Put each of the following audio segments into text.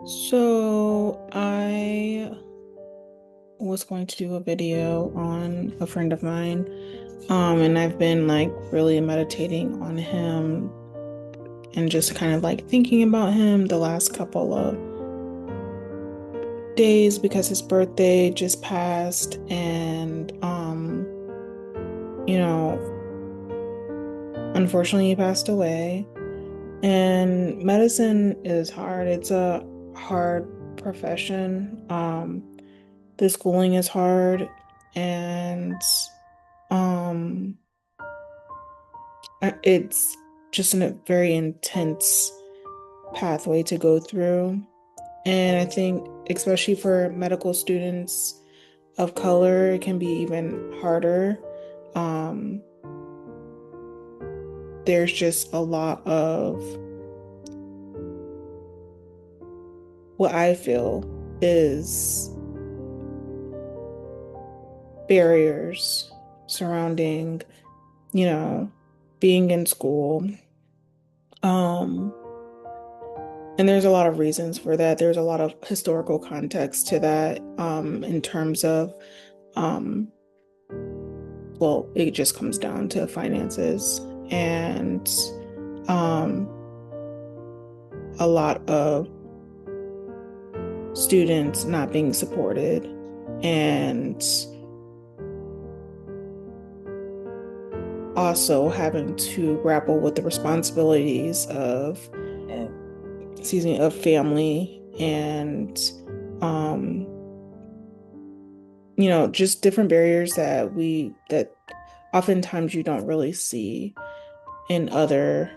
So I was going to do a video on a friend of mine. And I've been like really meditating on him and just kind of like thinking about him the last couple of days because his birthday just passed and you know, unfortunately he passed away. And medicine is hard. It's a hard profession. The schooling is hard and um it's just a very intense pathway to go through. And I think especially for medical students of color, it can be even harder. Um, there's just a lot of what I feel is barriers surrounding, you know, being in school. Um, And there's a lot of reasons for that. There's a lot of historical context to that, in terms of, um, well, it just comes down to finances and um, a lot of students not being supported and also having to grapple with the responsibilities of, excuse me, of family and um, just different barriers that oftentimes you don't really see in other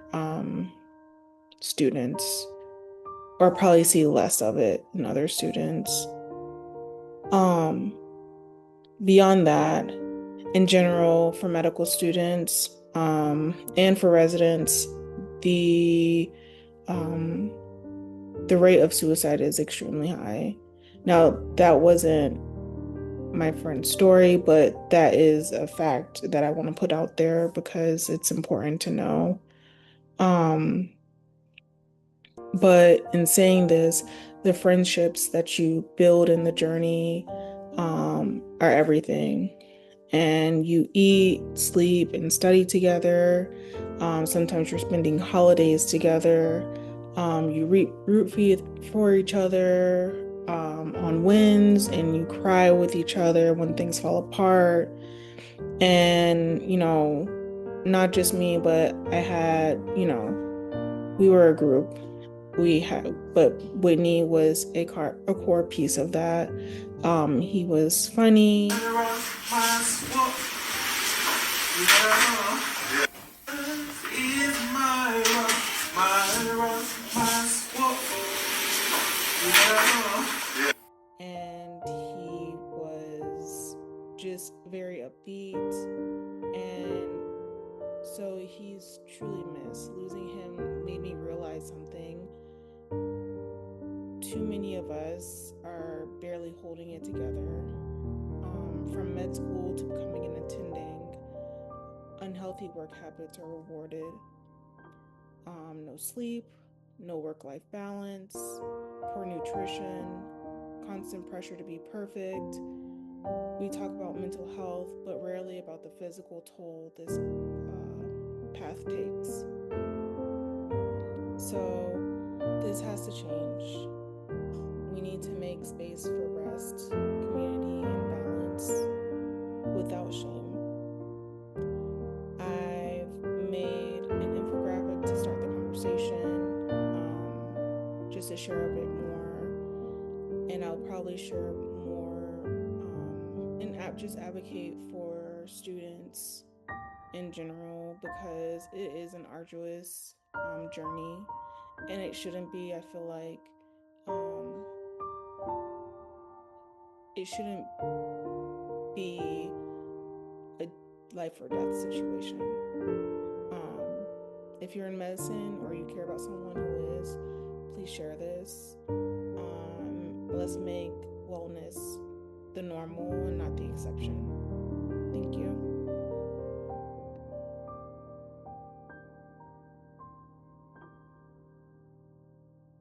students, or probably see less of it in other students. Um, Beyond that, in general, for medical students, and for residents, the um, the rate of suicide is extremely high. Now, that wasn't my friend's story, but that is a fact that I want to put out there because it's important to know. Um, but in saying this, the friendships that you build in the journey, are everything. And you eat, sleep, and study together. Sometimes you're spending holidays together. You root for each other on wins, and you cry with each other when things fall apart. And, not just me, but I had, we were a group. But Whitney was a core piece of that. He was funny. And he was just very upbeat, and so he's truly missed. Losing him made me realize something. Too many of us are barely holding it together. From med school to becoming an attending, unhealthy work habits are rewarded. No sleep, no work-life balance, poor nutrition, constant pressure to be perfect. We talk about mental health, but rarely about the physical toll this path takes. So this has to change. We need to make space for rest, community, and balance without shame. I've made an infographic to start the conversation, just to share a bit more, and I'll probably share more, and just advocate for students in general because it is an arduous journey, and it shouldn't be. I feel like um, it shouldn't be a life or death situation. Um, if you're in medicine or you care about someone who is, please share this. Let's make wellness the normal and not the exception. Thank you.